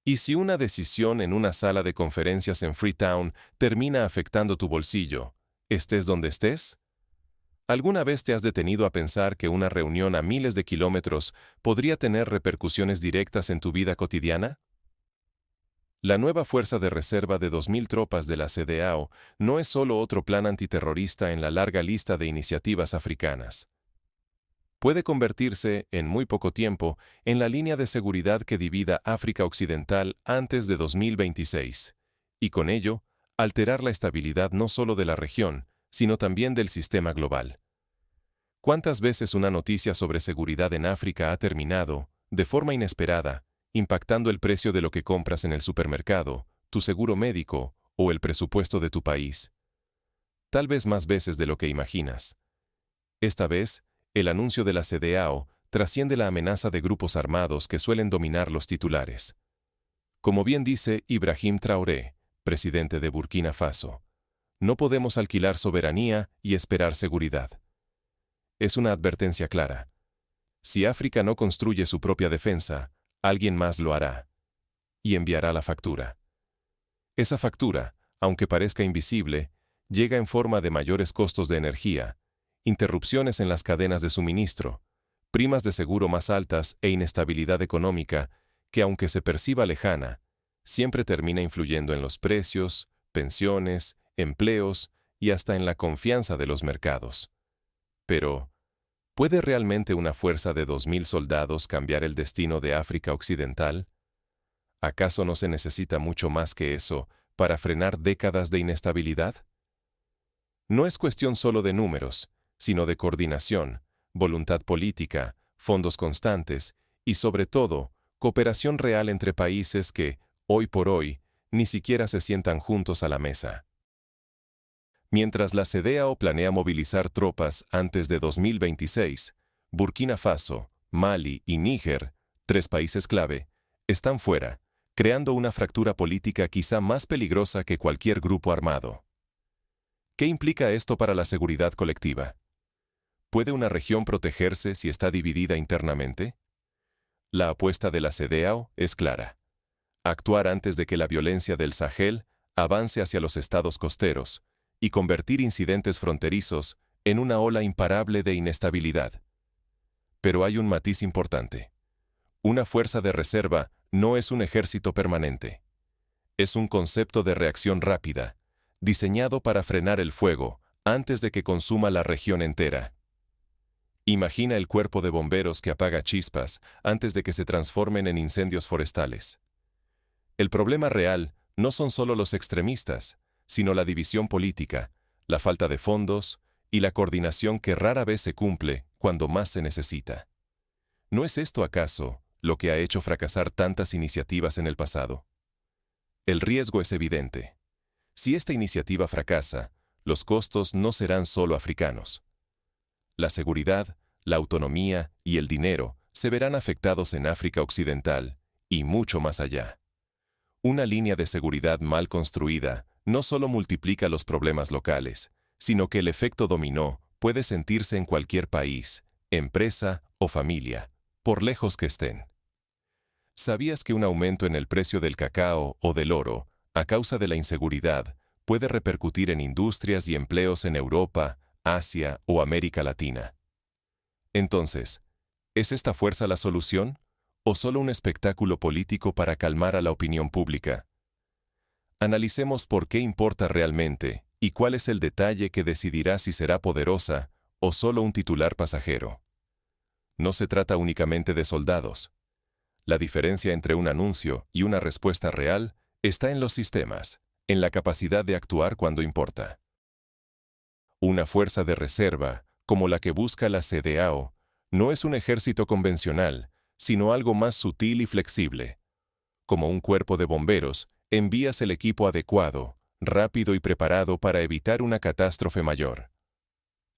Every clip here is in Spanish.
¿Y si una decisión en una sala de conferencias en Freetown termina afectando tu bolsillo, estés donde estés? ¿Alguna vez te has detenido a pensar que una reunión a miles de kilómetros podría tener repercusiones directas en tu vida cotidiana? La nueva Fuerza de Reserva de 2.000 tropas de la CEDEAO no es solo otro plan antiterrorista en la larga lista de iniciativas africanas. Puede convertirse, en muy poco tiempo, en la línea de seguridad que divida África Occidental antes de 2026, y con ello, alterar la estabilidad no solo de la región, sino también del sistema global. ¿Cuántas veces una noticia sobre seguridad en África ha terminado, de forma inesperada, impactando el precio de lo que compras en el supermercado, tu seguro médico o el presupuesto de tu país? Tal vez más veces de lo que imaginas. Esta vez, el anuncio de la CEDEAO trasciende la amenaza de grupos armados que suelen dominar los titulares. Como bien dice Ibrahim Traoré, presidente de Burkina Faso, no podemos alquilar soberanía y esperar seguridad. Es una advertencia clara. Si África no construye su propia defensa, alguien más lo hará. Y enviará la factura. Esa factura, aunque parezca invisible, llega en forma de mayores costos de energía, interrupciones en las cadenas de suministro, primas de seguro más altas e inestabilidad económica que, aunque se perciba lejana, siempre termina influyendo en los precios, pensiones, empleos y hasta en la confianza de los mercados. Pero, ¿puede realmente una fuerza de 2.000 soldados cambiar el destino de África Occidental? ¿Acaso no se necesita mucho más que eso para frenar décadas de inestabilidad? No es cuestión solo de números, sino de coordinación, voluntad política, fondos constantes y, sobre todo, cooperación real entre países que, hoy por hoy, ni siquiera se sientan juntos a la mesa. Mientras la CEDEAO planea movilizar tropas antes de 2026, Burkina Faso, Mali y Níger, 3 países clave, están fuera, creando una fractura política quizá más peligrosa que cualquier grupo armado. ¿Qué implica esto para la seguridad colectiva? ¿Puede una región protegerse si está dividida internamente? La apuesta de la CEDEAO es clara: actuar antes de que la violencia del Sahel avance hacia los estados costeros y convertir incidentes fronterizos en una ola imparable de inestabilidad. Pero hay un matiz importante. Una fuerza de reserva no es un ejército permanente. Es un concepto de reacción rápida, diseñado para frenar el fuego antes de que consuma la región entera. Imagina el cuerpo de bomberos que apaga chispas antes de que se transformen en incendios forestales. El problema real no son solo los extremistas, sino la división política, la falta de fondos y la coordinación que rara vez se cumple cuando más se necesita. ¿No es esto acaso lo que ha hecho fracasar tantas iniciativas en el pasado? El riesgo es evidente. Si esta iniciativa fracasa, los costos no serán solo africanos. La seguridad, la autonomía y el dinero se verán afectados en África Occidental y mucho más allá. Una línea de seguridad mal construida no solo multiplica los problemas locales, sino que el efecto dominó puede sentirse en cualquier país, empresa o familia, por lejos que estén. ¿Sabías que un aumento en el precio del cacao o del oro, a causa de la inseguridad, puede repercutir en industrias y empleos en Europa, Asia o América Latina? Entonces, ¿es esta fuerza la solución o solo un espectáculo político para calmar a la opinión pública? Analicemos por qué importa realmente y cuál es el detalle que decidirá si será poderosa o solo un titular pasajero. No se trata únicamente de soldados. La diferencia entre un anuncio y una respuesta real está en los sistemas, en la capacidad de actuar cuando importa. Una fuerza de reserva, como la que busca la CEDEAO, no es un ejército convencional, sino algo más sutil y flexible. Como un cuerpo de bomberos, envías el equipo adecuado, rápido y preparado para evitar una catástrofe mayor.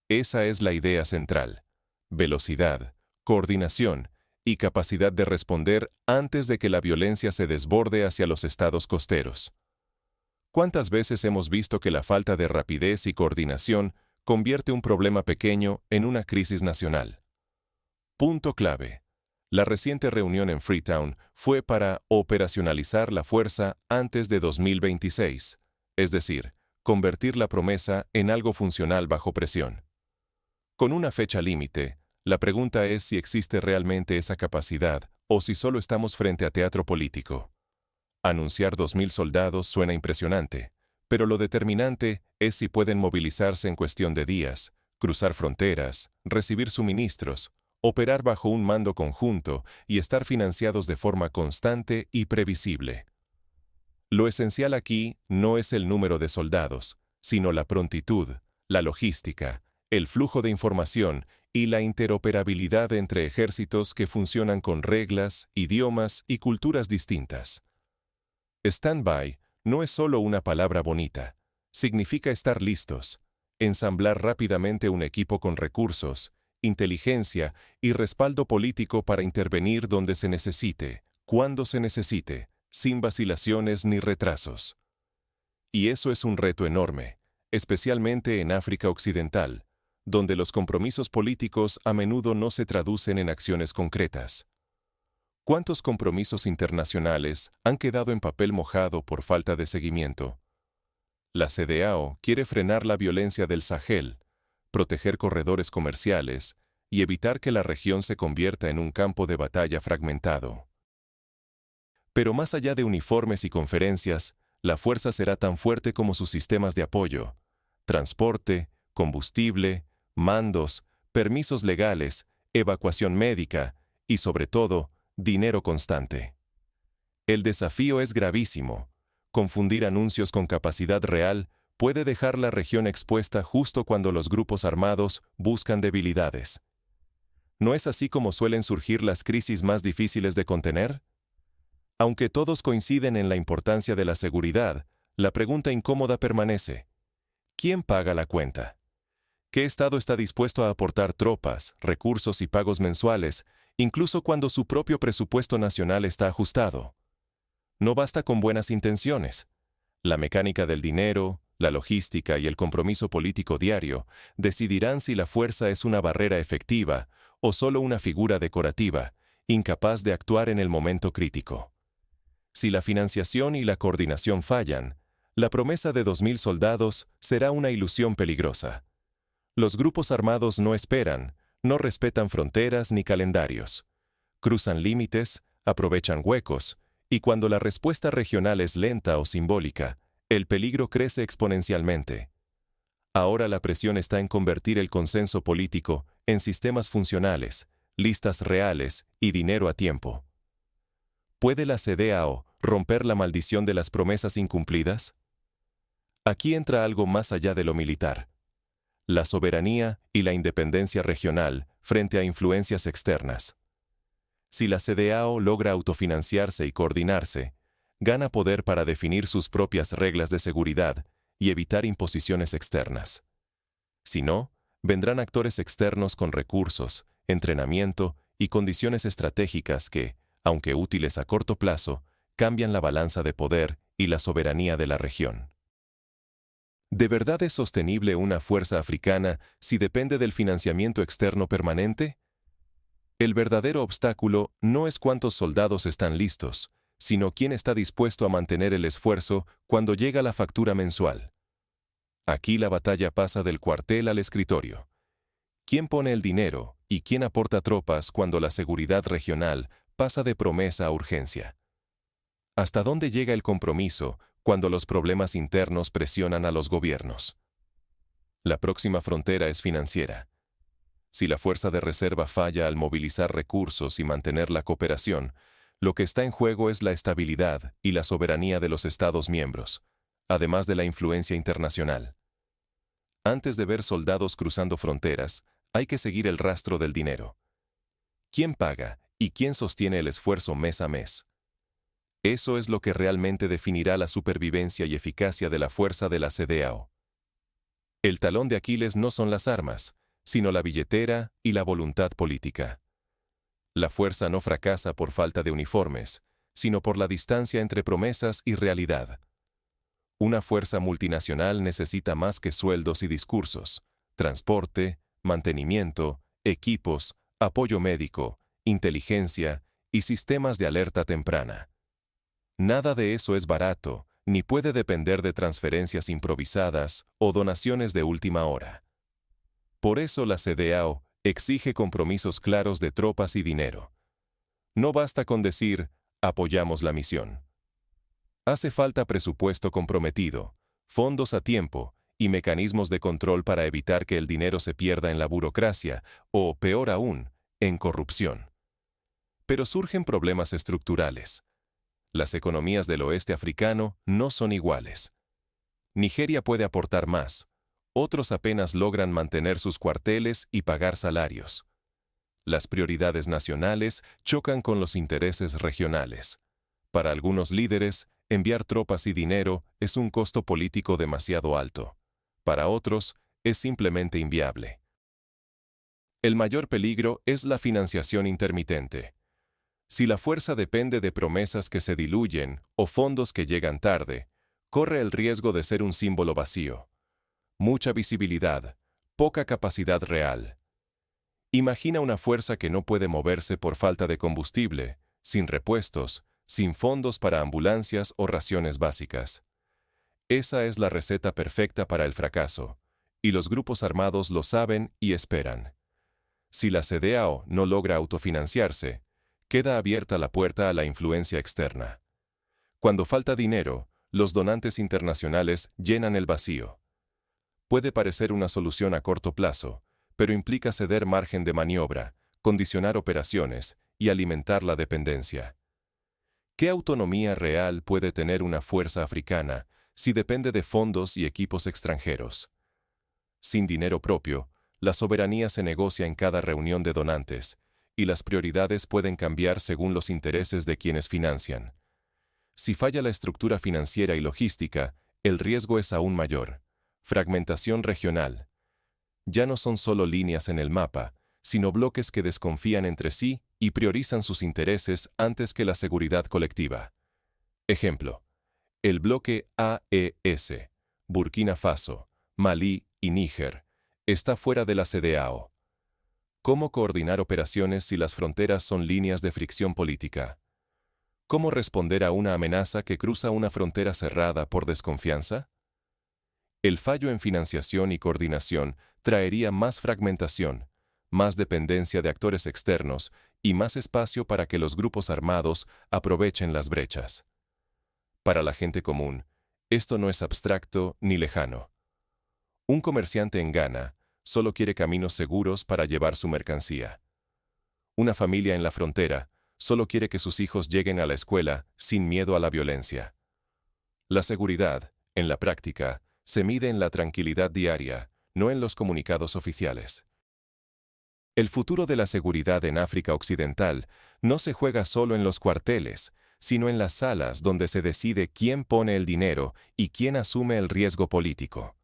Esa es la idea central: velocidad, coordinación y capacidad de responder antes de que la violencia se desborde hacia los estados costeros. ¿Cuántas veces hemos visto que la falta de rapidez y coordinación convierte un problema pequeño en una crisis nacional? Punto clave: La reciente reunión en Freetown fue para operacionalizar la fuerza antes de 2026, es decir, convertir la promesa en algo funcional bajo presión. Con una fecha límite, la pregunta es si existe realmente esa capacidad o si solo estamos frente a teatro político. Anunciar 2.000 soldados suena impresionante, pero lo determinante es si pueden movilizarse en cuestión de días, cruzar fronteras, recibir suministros, operar bajo un mando conjunto y estar financiados de forma constante y previsible. Lo esencial aquí no es el número de soldados, sino la prontitud, la logística, el flujo de información y la interoperabilidad entre ejércitos que funcionan con reglas, idiomas y culturas distintas. Stand-by no es solo una palabra bonita, significa estar listos, ensamblar rápidamente un equipo con recursos, inteligencia y respaldo político para intervenir donde se necesite, cuando se necesite, sin vacilaciones ni retrasos. Y eso es un reto enorme, especialmente en África Occidental, donde los compromisos políticos a menudo no se traducen en acciones concretas. ¿Cuántos compromisos internacionales han quedado en papel mojado por falta de seguimiento? La CEDEAO quiere frenar la violencia del Sahel, proteger corredores comerciales y evitar que la región se convierta en un campo de batalla fragmentado. Pero más allá de uniformes y conferencias, la fuerza será tan fuerte como sus sistemas de apoyo: transporte, combustible, mandos, permisos legales, evacuación médica y, sobre todo, dinero constante. El desafío es gravísimo. Confundir anuncios con capacidad real puede dejar la región expuesta justo cuando los grupos armados buscan debilidades. ¿No es así como suelen surgir las crisis más difíciles de contener? Aunque todos coinciden en la importancia de la seguridad, la pregunta incómoda permanece: ¿quién paga la cuenta? ¿Qué Estado está dispuesto a aportar tropas, recursos y pagos mensuales, incluso cuando su propio presupuesto nacional está ajustado? No basta con buenas intenciones. La mecánica del dinero, la logística y el compromiso político diario decidirán si la fuerza es una barrera efectiva o solo una figura decorativa, incapaz de actuar en el momento crítico. Si la financiación y la coordinación fallan, la promesa de 2.000 soldados será una ilusión peligrosa. Los grupos armados no esperan, no respetan fronteras ni calendarios. Cruzan límites, aprovechan huecos, y cuando la respuesta regional es lenta o simbólica, el peligro crece exponencialmente. Ahora la presión está en convertir el consenso político en sistemas funcionales, listas reales y dinero a tiempo. ¿Puede la CEDEAO romper la maldición de las promesas incumplidas? Aquí entra algo más allá de lo militar: la soberanía y la independencia regional frente a influencias externas. Si la CEDEAO logra autofinanciarse y coordinarse, gana poder para definir sus propias reglas de seguridad y evitar imposiciones externas. Si no, vendrán actores externos con recursos, entrenamiento y condiciones estratégicas que, aunque útiles a corto plazo, cambian la balanza de poder y la soberanía de la región. ¿De verdad es sostenible una fuerza africana si depende del financiamiento externo permanente? El verdadero obstáculo no es cuántos soldados están listos, sino quién está dispuesto a mantener el esfuerzo cuando llega la factura mensual. Aquí la batalla pasa del cuartel al escritorio. ¿Quién pone el dinero y quién aporta tropas cuando la seguridad regional pasa de promesa a urgencia? ¿Hasta dónde llega el compromiso cuando los problemas internos presionan a los gobiernos? La próxima frontera es financiera. Si la fuerza de reserva falla al movilizar recursos y mantener la cooperación, lo que está en juego es la estabilidad y la soberanía de los Estados miembros, además de la influencia internacional. Antes de ver soldados cruzando fronteras, hay que seguir el rastro del dinero. ¿Quién paga y quién sostiene el esfuerzo mes a mes? Eso es lo que realmente definirá la supervivencia y eficacia de la fuerza de la CEDEAO. El talón de Aquiles no son las armas, sino la billetera y la voluntad política. La fuerza no fracasa por falta de uniformes, sino por la distancia entre promesas y realidad. Una fuerza multinacional necesita más que sueldos y discursos: transporte, mantenimiento, equipos, apoyo médico inteligencia y sistemas de alerta temprana. Nada de eso es barato, ni puede depender de transferencias improvisadas o donaciones de última hora. Por eso la CDAO exige compromisos claros de tropas y dinero. No basta con decir, apoyamos la misión. Hace falta presupuesto comprometido, fondos a tiempo y mecanismos de control para evitar que el dinero se pierda en la burocracia o, peor aún, en corrupción. Pero surgen problemas estructurales. Las economías del oeste africano no son iguales. Nigeria puede aportar más. Otros apenas logran mantener sus cuarteles y pagar salarios. Las prioridades nacionales chocan con los intereses regionales. Para algunos líderes, enviar tropas y dinero es un costo político demasiado alto. Para otros, es simplemente inviable. El mayor peligro es la financiación intermitente. Si la fuerza depende de promesas que se diluyen o fondos que llegan tarde, corre el riesgo de ser un símbolo vacío. Mucha visibilidad, poca capacidad real. Imagina una fuerza que no puede moverse por falta de combustible, sin repuestos, sin fondos para ambulancias o raciones básicas. Esa es la receta perfecta para el fracaso, y los grupos armados lo saben y esperan. Si la CDAO no logra autofinanciarse, queda abierta la puerta a la influencia externa. Cuando falta dinero, los donantes internacionales llenan el vacío. Puede parecer una solución a corto plazo, pero implica ceder margen de maniobra, condicionar operaciones y alimentar la dependencia. ¿Qué autonomía real puede tener una fuerza africana si depende de fondos y equipos extranjeros? Sin dinero propio, la soberanía se negocia en cada reunión de donantes, y las prioridades pueden cambiar según los intereses de quienes financian. Si falla la estructura financiera y logística, el riesgo es aún mayor. Fragmentación regional. Ya no son solo líneas en el mapa, sino bloques que desconfían entre sí y priorizan sus intereses antes que la seguridad colectiva. Ejemplo: el bloque AES, Burkina Faso, Malí y Níger, está fuera de la CDAO. ¿Cómo coordinar operaciones si las fronteras son líneas de fricción política? ¿Cómo responder a una amenaza que cruza una frontera cerrada por desconfianza? El fallo en financiación y coordinación traería más fragmentación, más dependencia de actores externos y más espacio para que los grupos armados aprovechen las brechas. Para la gente común, esto no es abstracto ni lejano. Un comerciante en Ghana solo quiere caminos seguros para llevar su mercancía. Una familia en la frontera solo quiere que sus hijos lleguen a la escuela sin miedo a la violencia. La seguridad, en la práctica, se mide en la tranquilidad diaria, no en los comunicados oficiales. El futuro de la seguridad en África Occidental no se juega solo en los cuarteles, sino en las salas donde se decide quién pone el dinero y quién asume el riesgo político.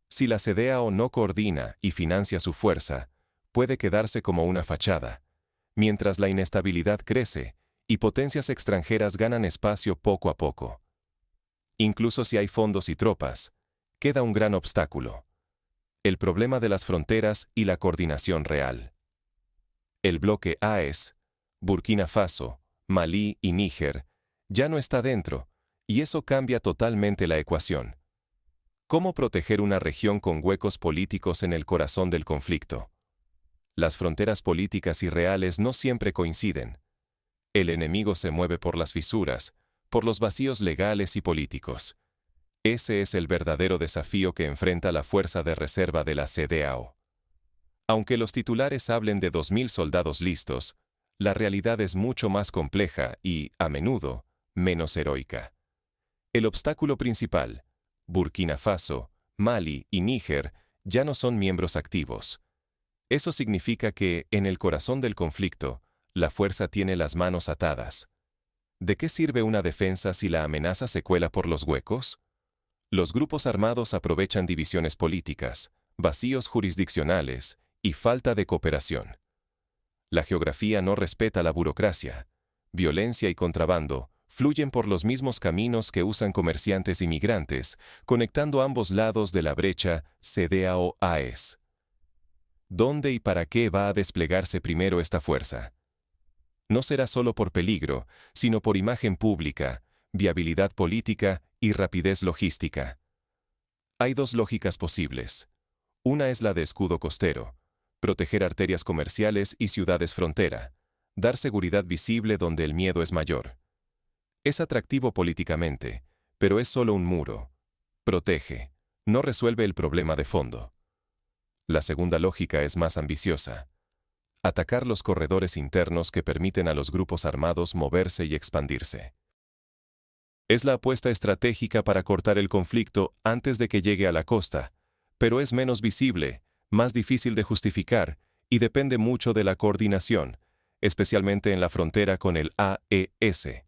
Si la CDAO no coordina y financia su fuerza, puede quedarse como una fachada. Mientras la inestabilidad crece y potencias extranjeras ganan espacio poco a poco. Incluso si hay fondos y tropas, queda un gran obstáculo: el problema de las fronteras y la coordinación real. El bloque AES, Burkina Faso, Malí y Níger, ya no está dentro, y eso cambia totalmente la ecuación. ¿Cómo proteger una región con huecos políticos en el corazón del conflicto? Las fronteras políticas y reales no siempre coinciden. El enemigo se mueve por las fisuras, por los vacíos legales y políticos. Ese es el verdadero desafío que enfrenta la fuerza de reserva de la CDAO. Aunque los titulares hablen de 2.000 soldados listos, la realidad es mucho más compleja y, a menudo, menos heroica. El obstáculo principal: Burkina Faso, Mali y Níger ya no son miembros activos. Eso significa que, en el corazón del conflicto, la fuerza tiene las manos atadas. ¿De qué sirve una defensa si la amenaza se cuela por los huecos? Los grupos armados aprovechan divisiones políticas, vacíos jurisdiccionales y falta de cooperación. La geografía no respeta la burocracia. Violencia y contrabando fluyen por los mismos caminos que usan comerciantes y migrantes, conectando ambos lados de la brecha CDAO-AES. ¿Dónde y para qué va a desplegarse primero esta fuerza? No será solo por peligro, sino por imagen pública, viabilidad política y rapidez logística. Hay dos lógicas posibles. Una es la de escudo costero, proteger arterias comerciales y ciudades frontera, dar seguridad visible donde el miedo es mayor. Es atractivo políticamente, pero es solo un muro. Protege, no resuelve el problema de fondo. La segunda lógica es más ambiciosa. Atacar los corredores internos que permiten a los grupos armados moverse y expandirse. Es la apuesta estratégica para cortar el conflicto antes de que llegue a la costa, pero es menos visible, más difícil de justificar y depende mucho de la coordinación, especialmente en la frontera con el AES.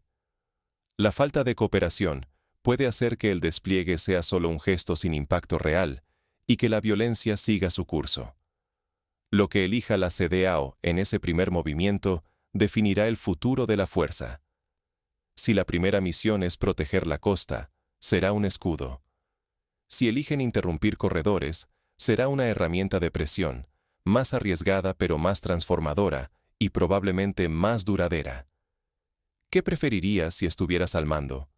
La falta de cooperación puede hacer que el despliegue sea solo un gesto sin impacto real y que la violencia siga su curso. Lo que elija la CEDEAO en ese primer movimiento definirá el futuro de la fuerza. Si la primera misión es proteger la costa, será un escudo. Si eligen interrumpir corredores, será una herramienta de presión, más arriesgada pero más transformadora y probablemente más duradera. ¿Qué preferirías si estuvieras al mando?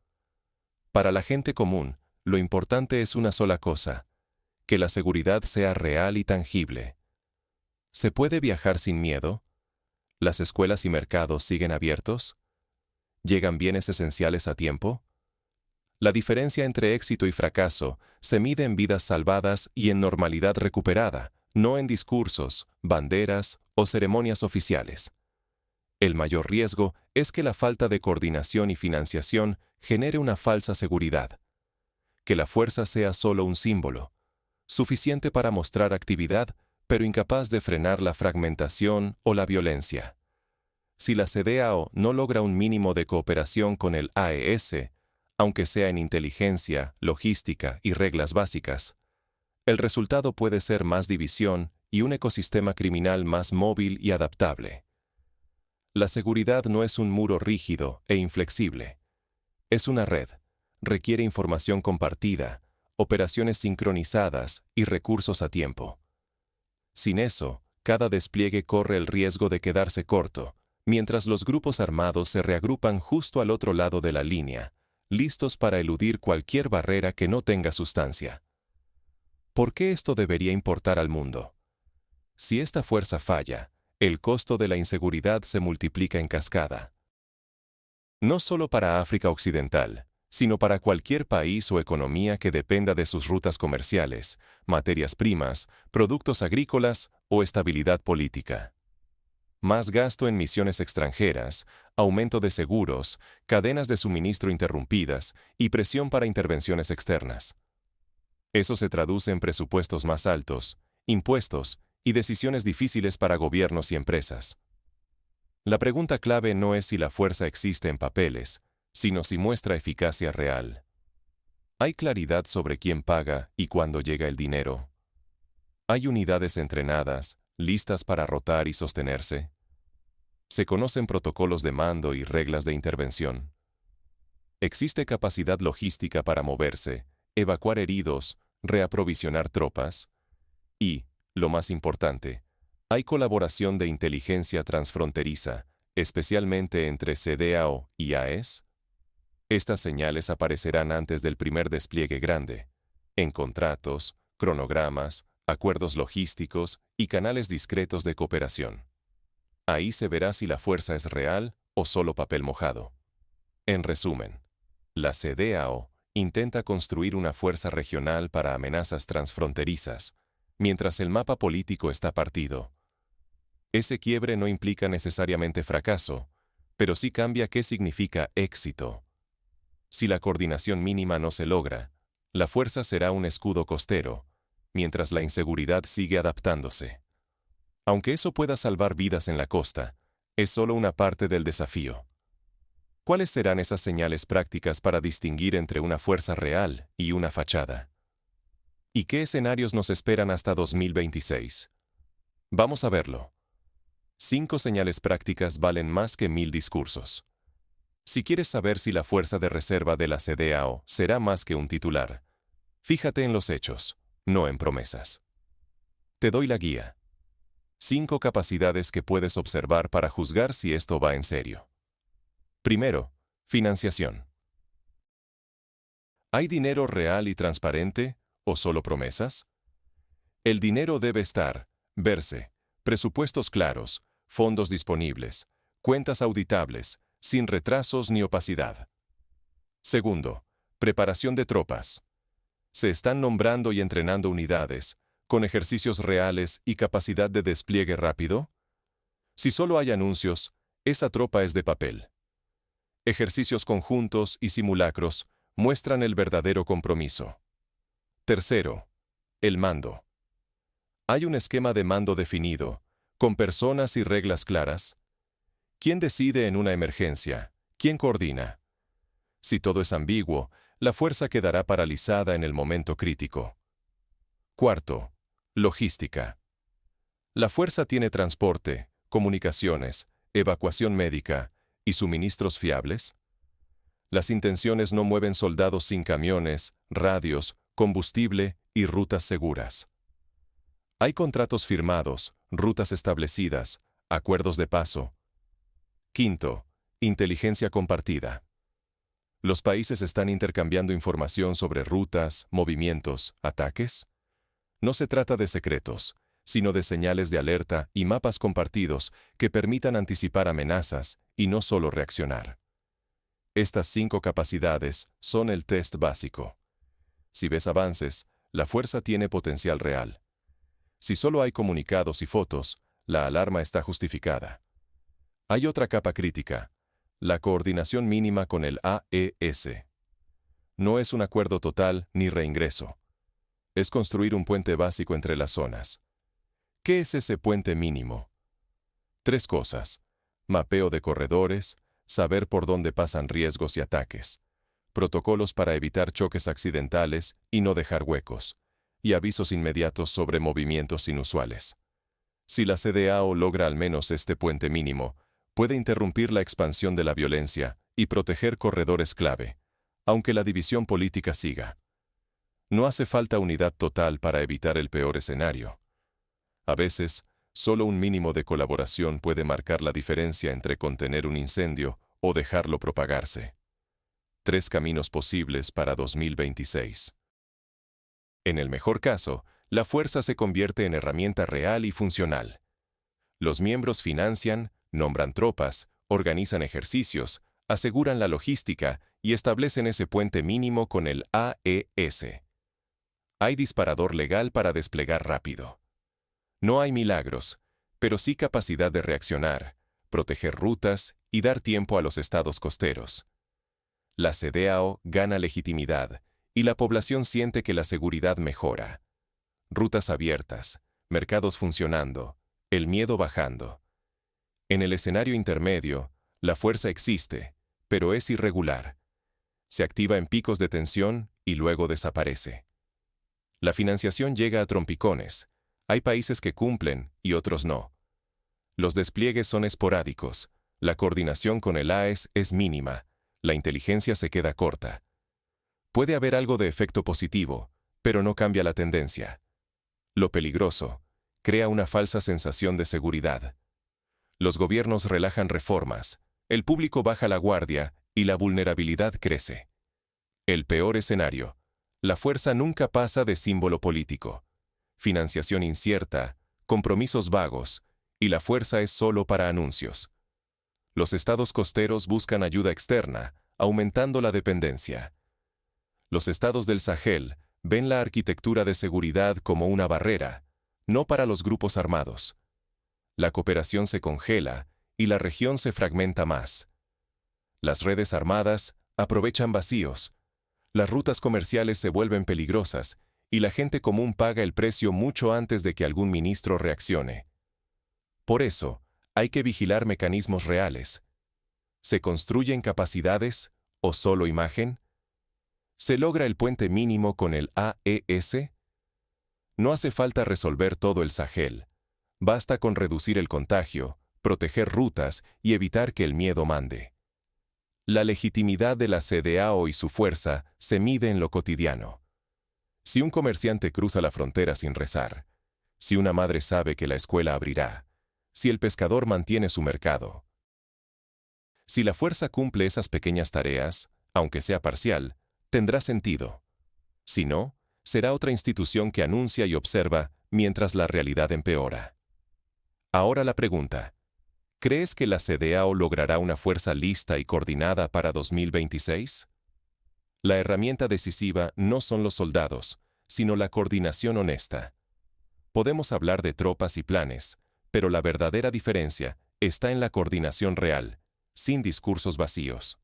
Para la gente común, lo importante es una sola cosa: que la seguridad sea real y tangible. ¿Se puede viajar sin miedo? ¿Las escuelas y mercados siguen abiertos? ¿Llegan bienes esenciales a tiempo? La diferencia entre éxito y fracaso se mide en vidas salvadas y en normalidad recuperada, no en discursos, banderas o ceremonias oficiales. El mayor riesgo es que la falta de coordinación y financiación genere una falsa seguridad. Que la fuerza sea solo un símbolo, suficiente para mostrar actividad, pero incapaz de frenar la fragmentación o la violencia. Si la CEDEAO no logra un mínimo de cooperación con el AES, aunque sea en inteligencia, logística y reglas básicas, el resultado puede ser más división y un ecosistema criminal más móvil y adaptable. La seguridad no es un muro rígido e inflexible. Es una red. Requiere información compartida, operaciones sincronizadas y recursos a tiempo. Sin eso, cada despliegue corre el riesgo de quedarse corto, mientras los grupos armados se reagrupan justo al otro lado de la línea, listos para eludir cualquier barrera que no tenga sustancia. ¿Por qué esto debería importar al mundo? Si esta fuerza falla, el costo de la inseguridad se multiplica en cascada. No solo para África Occidental, sino para cualquier país o economía que dependa de sus rutas comerciales, materias primas, productos agrícolas o estabilidad política. Más gasto en misiones extranjeras, aumento de seguros, cadenas de suministro interrumpidas y presión para intervenciones externas. Eso se traduce en presupuestos más altos, impuestos y decisiones difíciles para gobiernos y empresas. La pregunta clave no es si la fuerza existe en papeles, sino si muestra eficacia real. ¿Hay claridad sobre quién paga y cuándo llega el dinero? ¿Hay unidades entrenadas, listas para rotar y sostenerse? ¿Se conocen protocolos de mando y reglas de intervención? ¿Existe capacidad logística para moverse, evacuar heridos, reaprovisionar tropas? Y, lo más importante, ¿hay colaboración de inteligencia transfronteriza, especialmente entre CEDEAO y AES? Estas señales aparecerán antes del primer despliegue grande, en contratos, cronogramas, acuerdos logísticos y canales discretos de cooperación. Ahí se verá si la fuerza es real o solo papel mojado. En resumen, la CEDEAO intenta construir una fuerza regional para amenazas transfronterizas, mientras el mapa político está partido. Ese quiebre no implica necesariamente fracaso, pero sí cambia qué significa éxito. Si la coordinación mínima no se logra, la fuerza será un escudo costero, mientras la inseguridad sigue adaptándose. Aunque eso pueda salvar vidas en la costa, es solo una parte del desafío. ¿Cuáles serán esas señales prácticas para distinguir entre una fuerza real y una fachada? ¿Y qué escenarios nos esperan hasta 2026? Vamos a verlo. 5 señales prácticas valen más que 1000 discursos. Si quieres saber si la fuerza de reserva de la CEDEAO será más que un titular, fíjate en los hechos, no en promesas. Te doy la guía. 5 capacidades que puedes observar para juzgar si esto va en serio. Primero, financiación. ¿Hay dinero real y transparente o solo promesas? El dinero debe estar, verse, presupuestos claros, fondos disponibles, cuentas auditables, sin retrasos ni opacidad. Segundo, preparación de tropas. Se están nombrando y entrenando unidades, con ejercicios reales y capacidad de despliegue rápido. Si solo hay anuncios, esa tropa es de papel. Ejercicios conjuntos y simulacros muestran el verdadero compromiso. Tercero, el mando. ¿Hay un esquema de mando definido, con personas y reglas claras? ¿Quién decide en una emergencia? ¿Quién coordina? Si todo es ambiguo, la fuerza quedará paralizada en el momento crítico. Cuarto, logística. La fuerza tiene transporte, comunicaciones, evacuación médica y suministros fiables. Las intenciones no mueven soldados sin camiones, radios, combustible y rutas seguras. Hay contratos firmados, rutas establecidas, acuerdos de paso. Quinto, inteligencia compartida. ¿Los países están intercambiando información sobre rutas, movimientos, ataques? No se trata de secretos, sino de señales de alerta y mapas compartidos que permitan anticipar amenazas y no solo reaccionar. Estas 5 capacidades son el test básico. Si ves avances, la fuerza tiene potencial real. Si solo hay comunicados y fotos, la alarma está justificada. Hay otra capa crítica, la coordinación mínima con el AES. No es un acuerdo total ni reingreso. Es construir un puente básico entre las zonas. ¿Qué es ese puente mínimo? 3 cosas: mapeo de corredores, saber por dónde pasan riesgos y ataques, protocolos para evitar choques accidentales y no dejar huecos, y avisos inmediatos sobre movimientos inusuales. Si la CDAO logra al menos este puente mínimo, puede interrumpir la expansión de la violencia y proteger corredores clave, aunque la división política siga. No hace falta unidad total para evitar el peor escenario. A veces, solo un mínimo de colaboración puede marcar la diferencia entre contener un incendio o dejarlo propagarse. 3 caminos posibles para 2026. En el mejor caso, la fuerza se convierte en herramienta real y funcional. Los miembros financian, nombran tropas, organizan ejercicios, aseguran la logística y establecen ese puente mínimo con el AES. Hay disparador legal para desplegar rápido. No hay milagros, pero sí capacidad de reaccionar, proteger rutas y dar tiempo a los estados costeros. La CDAO gana legitimidad y la población siente que la seguridad mejora. Rutas abiertas, mercados funcionando, el miedo bajando. En el escenario intermedio, la fuerza existe, pero es irregular. Se activa en picos de tensión y luego desaparece. La financiación llega a trompicones. Hay países que cumplen y otros no. Los despliegues son esporádicos, la coordinación con el AES es mínima, la inteligencia se queda corta. Puede haber algo de efecto positivo, pero no cambia la tendencia. Lo peligroso, crea una falsa sensación de seguridad. Los gobiernos relajan reformas, el público baja la guardia y la vulnerabilidad crece. El peor escenario, la fuerza nunca pasa de símbolo político. Financiación incierta, compromisos vagos, y la fuerza es solo para anuncios. Los estados costeros buscan ayuda externa, aumentando la dependencia. Los estados del Sahel ven la arquitectura de seguridad como una barrera, no para los grupos armados. La cooperación se congela y la región se fragmenta más. Las redes armadas aprovechan vacíos. Las rutas comerciales se vuelven peligrosas y la gente común paga el precio mucho antes de que algún ministro reaccione. Por eso, hay que vigilar mecanismos reales. ¿Se construyen capacidades o solo imagen? ¿Se logra el puente mínimo con el AES? No hace falta resolver todo el Sahel. Basta con reducir el contagio, proteger rutas y evitar que el miedo mande. La legitimidad de la CDAO y su fuerza se mide en lo cotidiano. Si un comerciante cruza la frontera sin rezar, si una madre sabe que la escuela abrirá, si el pescador mantiene su mercado. Si la fuerza cumple esas pequeñas tareas, aunque sea parcial, tendrá sentido. Si no, será otra institución que anuncia y observa mientras la realidad empeora. Ahora la pregunta: ¿crees que la CDAO logrará una fuerza lista y coordinada para 2026? La herramienta decisiva no son los soldados, sino la coordinación honesta. Podemos hablar de tropas y planes, pero la verdadera diferencia está en la coordinación real, sin discursos vacíos.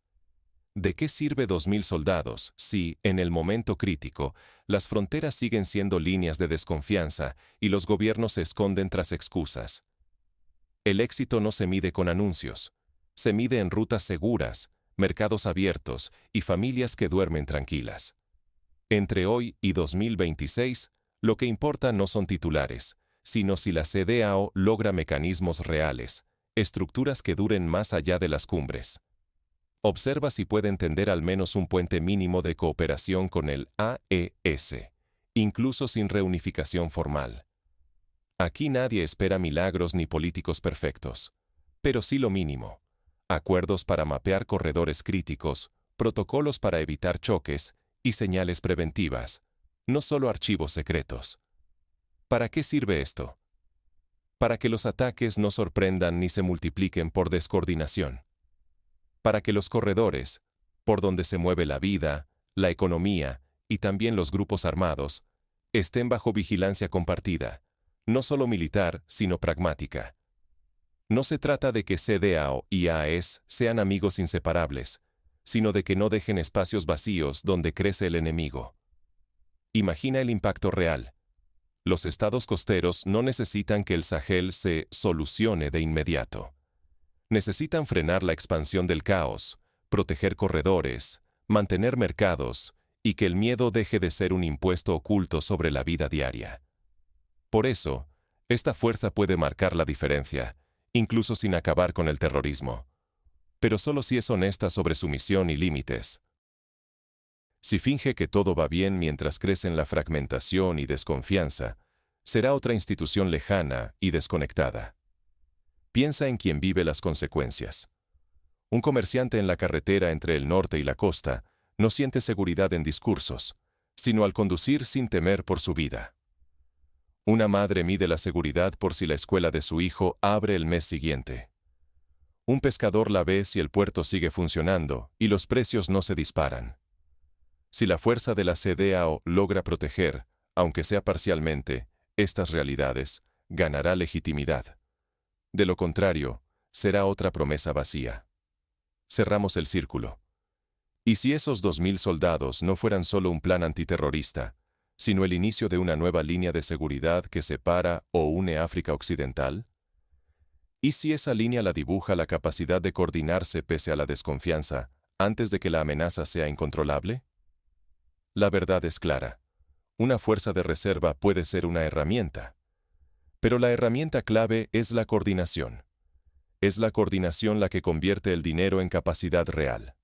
¿De qué sirve 2.000 soldados si, en el momento crítico, las fronteras siguen siendo líneas de desconfianza y los gobiernos se esconden tras excusas? El éxito no se mide con anuncios, se mide en rutas seguras, mercados abiertos y familias que duermen tranquilas. Entre hoy y 2026, lo que importa no son titulares, sino si la CDAO logra mecanismos reales, estructuras que duren más allá de las cumbres. Observa si puede entender al menos un puente mínimo de cooperación con el AES, incluso sin reunificación formal. Aquí nadie espera milagros ni políticos perfectos, pero sí lo mínimo: acuerdos para mapear corredores críticos, protocolos para evitar choques y señales preventivas, no solo archivos secretos. ¿Para qué sirve esto? Para que los ataques no sorprendan ni se multipliquen por descoordinación. Para que los corredores, por donde se mueve la vida, la economía y también los grupos armados, estén bajo vigilancia compartida, no solo militar, sino pragmática. No se trata de que CDAO y AES sean amigos inseparables, sino de que no dejen espacios vacíos donde crece el enemigo. Imagina el impacto real. Los estados costeros no necesitan que el Sahel se solucione de inmediato. Necesitan frenar la expansión del caos, proteger corredores, mantener mercados y que el miedo deje de ser un impuesto oculto sobre la vida diaria. Por eso, esta fuerza puede marcar la diferencia, incluso sin acabar con el terrorismo. Pero solo si es honesta sobre su misión y límites. Si finge que todo va bien mientras crecen la fragmentación y desconfianza, será otra institución lejana y desconectada. Piensa en quien vive las consecuencias. Un comerciante en la carretera entre el norte y la costa no siente seguridad en discursos, sino al conducir sin temer por su vida. Una madre mide la seguridad por si la escuela de su hijo abre el mes siguiente. Un pescador la ve si el puerto sigue funcionando y los precios no se disparan. Si la fuerza de la CDAO logra proteger, aunque sea parcialmente, estas realidades, ganará legitimidad. De lo contrario, será otra promesa vacía. Cerramos el círculo. ¿Y si esos 2.000 soldados no fueran solo un plan antiterrorista, sino el inicio de una nueva línea de seguridad que separa o une África Occidental? ¿Y si esa línea la dibuja la capacidad de coordinarse pese a la desconfianza, antes de que la amenaza sea incontrolable? La verdad es clara. Una fuerza de reserva puede ser una herramienta. Pero la herramienta clave es la coordinación. Es la coordinación la que convierte el dinero en capacidad real.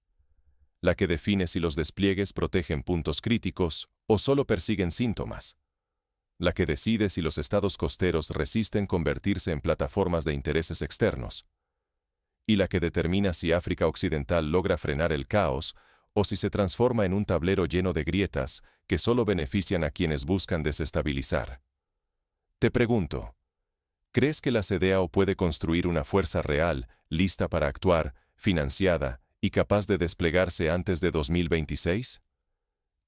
La que define si los despliegues protegen puntos críticos o solo persiguen síntomas. La que decide si los estados costeros resisten convertirse en plataformas de intereses externos. Y la que determina si África Occidental logra frenar el caos o si se transforma en un tablero lleno de grietas que solo benefician a quienes buscan desestabilizar. Te pregunto, ¿crees que la CDAO puede construir una fuerza real, lista para actuar, financiada y capaz de desplegarse antes de 2026?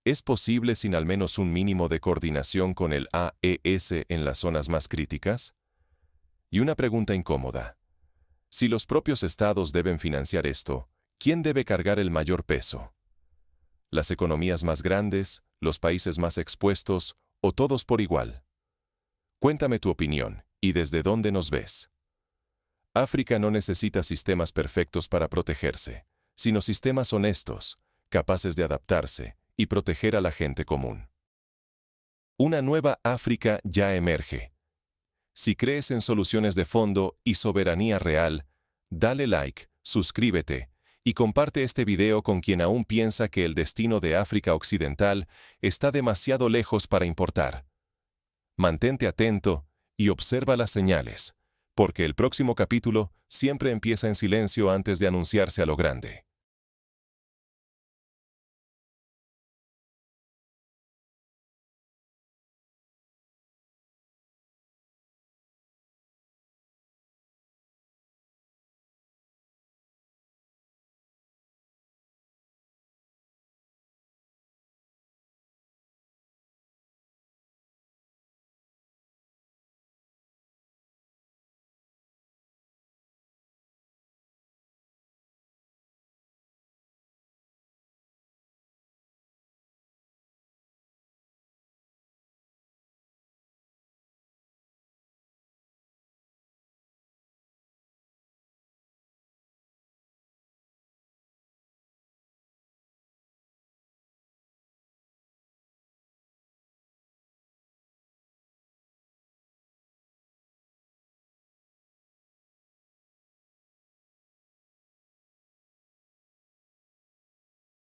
¿Es posible sin al menos un mínimo de coordinación con el AES en las zonas más críticas? Y una pregunta incómoda. Si los propios estados deben financiar esto, ¿quién debe cargar el mayor peso? ¿Las economías más grandes, los países más expuestos o todos por igual? Cuéntame tu opinión y desde dónde nos ves. África no necesita sistemas perfectos para protegerse, sino sistemas honestos, capaces de adaptarse y proteger a la gente común. Una nueva África ya emerge. Si crees en soluciones de fondo y soberanía real, dale like, suscríbete y comparte este video con quien aún piensa que el destino de África Occidental está demasiado lejos para importar. Mantente atento y observa las señales, porque el próximo capítulo siempre empieza en silencio antes de anunciarse a lo grande.